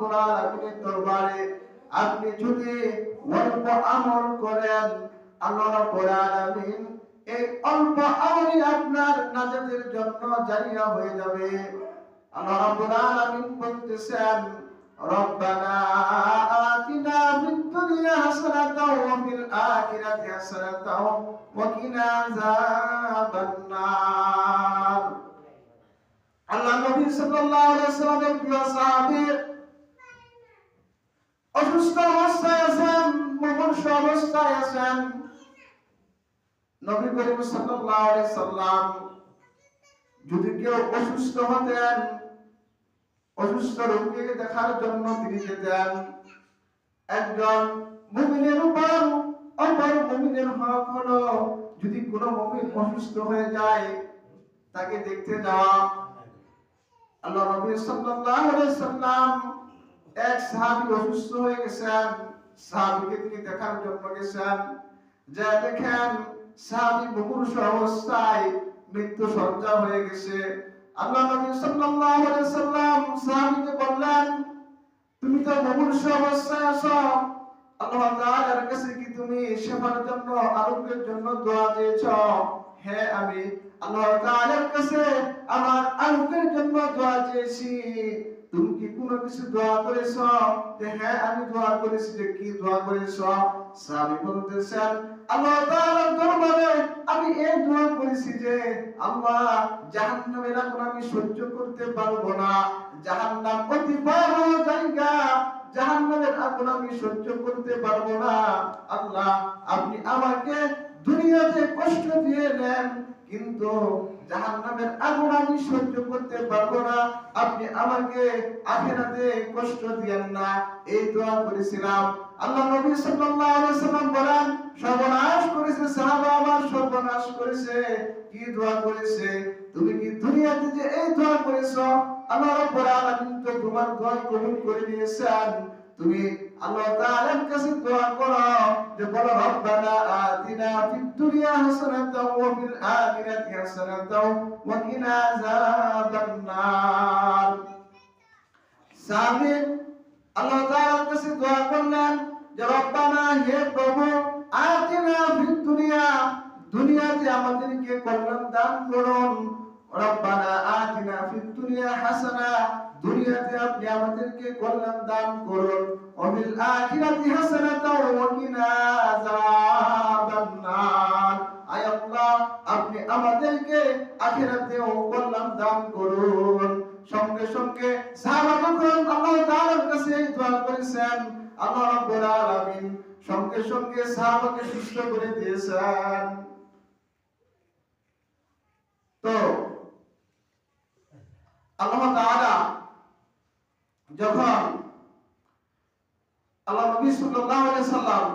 রাব্বুল আলামিনের দরবারে আপনি যদি অল্প আমল করেন, আল্লাহ রাব্বুল আলামিন এই অল্প আমলই আপনার নাজাতের জন্য জারিয়া হয়ে যাবে। আল্লাহ রাব্বুল আলামিন বলতেছেন, রব্বানা আতিনা ফিদ দুনিয়া হাসানাতাও ওয়া ফিল আখিরাতি হাসানাতাও ওয়া কিনা আযাবান নার। আল্লাহ নবী সাল্লাল্লাহু আলাইহি ওয়াসাল্লামের প্রিয় সাহাবী অসুস্থ অবস্থায় আছেন, মুমূর্ষ অবস্থায় আছেন। নবী করিম সাল্লাল্লাহু আলাইহি সাল্লাম যদি কেউ অসুস্থ হতেন, অসুস্থ রোগীকে দেখার জন্য তিনি যেতেন। একজন মুমিনের উপর অপর মুমিনের হক হলো যদি কোনো মুমিন অসুস্থ হয়ে যায় তাকে দেখতে যাওয়া। আল্লাহ নবী সাল্লাল্লাহু আলাইহি সাল্লাম এক সাহাবী অসুস্থ হয়ে গেছেন, সাহাবীকে তিনি দেখার জন্য গেছেন। যা দেখেন সাহাবী মুমূর্ষ অবস্থায় মৃত্যু সজ্জা হয়ে গেছে। আল্লাহ নবী সাল্লাল্লাহু আলাইহি সাল্লাম সাহাবীকে বললেন, তুমি তো মুমূর্ষ অবস্থায় আছো, আল্লাহ তাআলার কাছে কি তুমি সেবার জন্য, আরোগ্যের জন্য দোয়া দিয়েছো? হ্যাঁ, আমি আল্লাহ তাআলার কাছে আমার আরোগ্যের জন্য দোয়া চেয়েছি। তুমি কি কোনো কিছু দোয়া করেছো? হ্যাঁ, আমি দোয়া করেছি। যে কি দোয়া করেছো? সাহাবী বলতেছেন, আল্লাহ তাআলার দরবারে আমি এই দোয়া করেছি যে আল্লাহ, জাহান্নামের আগুন আমি সহ্য করতে পারবো না, জাহান্নাম অতি বড় জায়গা, জাহান্নামের আগুন আমি সহ্য করতে পারবো না। আল্লাহ, আপনি আমাকে দুনিয়াতে কষ্ট দিয়ে নেন, কিন্তু জাহান্নামের আগুন আমি সহ্য করতে পারবো না, আপনি আমাকে আখিরাতে কষ্ট দিয়েন না। এই দোয়া করেছিলাম। আল্লাহ নবী সাল্লাল্লাহু আলাইহি সাল্লাম বলেন, সর্বনাশ করেছে সাহাবা আমার, সর্বনাশ করেছে। কি দোয়া করেছে? তুমি কি দুনিয়াতে যে এই দোয়া করেছো, আল্লাহ রাব্বুল আলামিন তো তোমার দোয়া কবুল করে নিয়েছেন। তুমি আল্লাহ তাআলার কাছে দোয়া করো যে বলো, রব্বানা আতিনা ফিদ দুনিয়া হাসানাতাও ওয়া ফিল আখিরাতি হাসানাতাও ওয়া কিনা আযাবান নার। সাহাবী আল্লাহ তাআলার কাছে দোয়া করলেন যে রব্বানা, হে প্রভু, আতিনা ফিদ দুনিয়া, দুনিয়াতে আমাদেরকে কল্যাণ দান করুন। রব্বানা আতিনা ফিদ দুনিয়া হাসানা, দুনিয়াতে আপনি আমাদেরকে কল্যাণ দান করুন। ওয়া ফিল আখিরাতি হাসানাতাও ওয়া কিনা আযাবান নার, আয় আল্লাহ, আপনি আমাদেরকে আখিরাতেও কল্যাণ দান করুন। সঙ্গে সঙ্গে সাহাবাগণ আল্লাহ তাআলার কাছে দোয়া করেছেন, আল্লাহ রাব্বুল আলামিন সঙ্গে সঙ্গে সাহাবাকে সুস্থ করে দিয়েছেন। তো আল্লাহ তাআলা যখন আল্লাহ নবী সাল্লাল্লাহু আলাইহি সাল্লাম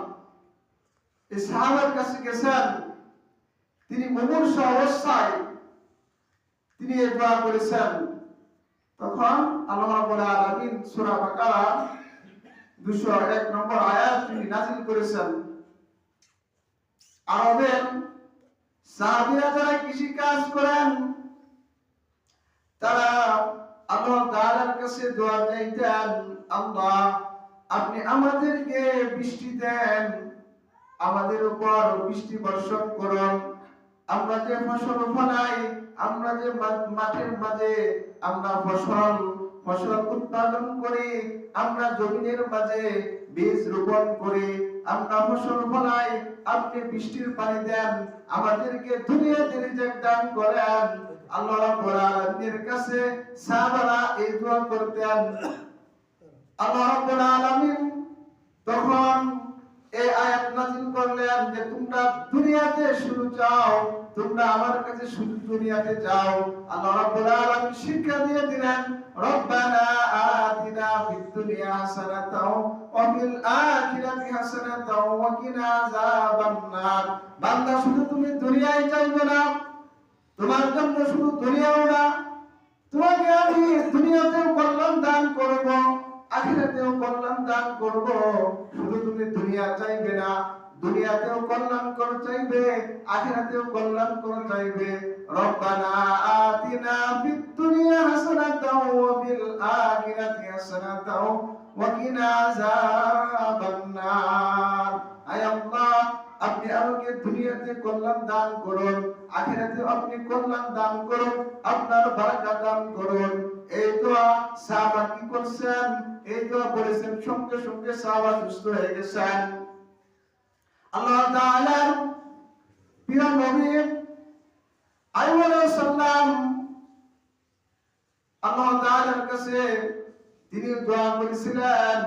এই সাহাবার কাছে গেছেন, তিনি মুমূর্ষ অবস্থায় তিনি এই দোয়া করেছেন। তখন আল্লাহ রাব্বুল আলামিন সূরা বাকারা 201 নম্বর আয়াত তিনি নাযিল করেছেন। আরবের সাহাবীরা যারা কৃষি কাজ করেন, তারা আল্লাহ তাআলার কাছে দোয়া চাইতেন, আল্লাহ, আপনি আমাদেরকে বৃষ্টি দেন, আমাদের উপর বৃষ্টি বর্ষণ করুন। আমরা যে ফসল ফলাই, আমরা যে মাঠের মাঝে আমরা ফসল উৎপাদন করি, আমরা জমিনের মাঝে বীজ রোপণ করি, আমরা ফসল ফলাই, আপনি বৃষ্টির পানি দেন, আমাদেরকে দুনিয়াতে রিজিক দান করেন। আল্লাহ রাব্বুল আলামিনের কাছে সাহাবারা এই দোয়া করতেন। আল্লাহ রাব্বুল আলামিন তখন এই আয়াত নাযিল করলেন যে তোমরা দুনিয়াতে শুধু চাও, তোমরা আমার কাছে শুধু দুনিয়াতে যাও। আল্লাহ রাব্বুল আলামিন শিক্ষা দিয়ে দিলেন, রব্বানা আতিনা ফিদ দুনিয়া হাসানাতাও ওয়া ফিল আখিরাতি হাসানাতাও ওয়া কিনা আযাবান নার। বান্দা, শুধু তুমি দুনিয়ায় চাইবে না, তোমার জন্য শুধু দুনিয়াও না, তোমাকে আমি দুনিয়াতেও কল্যাণ দান করব, আখিরাতেও কল্যাণ দান করব। শুধু তুমি দুনিয়া চাইবে না, দুনিয়াতেও কল্যাণ করে চাইবে, আখিরাতেও কল্যাণ করে চাইবে। রব্বানা আতিনা ফিদ দুনিয়া হাসানাতাও ওয়া ফিল আখিরাতি হাসানাতাও ওয়া কিনা আযাবান নার। আয় আল্লাহ, আপনি আমাকে দুনিয়াতে কল্যাণ দান করুন, আখিরাতে আপনি কল্যাণ দান করুন, আপনার বারাকা দান করুন। এই দোয়া সাহাবা কি করছেন? এই দোয়া বলেছেন, সঙ্গে সঙ্গে সাহাবা সুস্থ হয়ে গেছেন। আল্লাহ তাআলার প্রিয় নবী আইয়ুব আলাইহিস সালাম আল্লাহ তাআলার কাছে তিনি দোয়া করেছিলেন।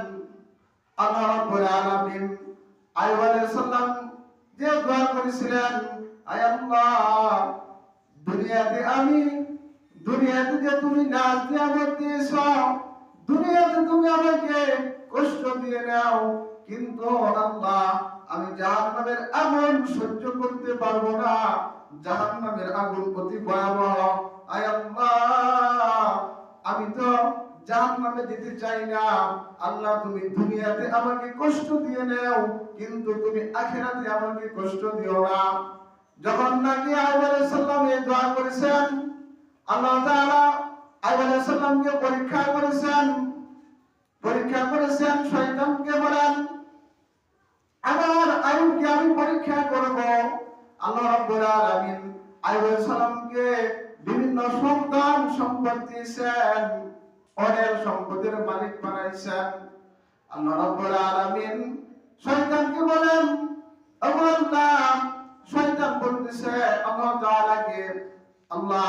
আল্লাহ রাব্বুল আলামিন আইয়ুব আলাইহিস সালাম যে দোয়া করেছিলেন, আয় আল্লাহ, দুনিয়াতে যে তুমি নাজ নিয়ামত দিয়েছ, দুনিয়াতে তুমি আমাকে কষ্ট দিয়ে নাও, কিন্তু আল্লাহ আমি জাহান্নামের আগুন সহ্য করতে পারবো না। জাহান্নামের আগুন অতি ভয়াবহ। আয় আল্লাহ, আমি তো জাহান্নামে যেতে চাই না। আল্লাহ, তুমি দুনিয়াতে আমাকে কষ্ট দিয়ে নাও, কিন্তু তুমি আখিরাতে আমাকে কষ্ট দিও না। যখন নাকি আইয়ুব আলাইহিস সালাম এই দোয়া করেছেন, আল্লাহ তাআলা আইয়ুব আলাইহিস সালামকে পরীক্ষা করেছেন। শয়তানকে বলেন, আমার আইয়ুবকে আমি পরীক্ষা করব। আল্লাহ রাব্বুল আলামিন আইয়ুব আলাইহিস সালামকে বিভিন্ন সন্তান সম্পদ দিয়েছেন, অনেক সম্পদের মালিক বানাইছেন। আল্লাহ রাব্বুল আলামিন শয়তানকে বলেন, আল্লাহ, শয়তান বলতেছে আল্লাহ তাআলাকে, আল্লাহ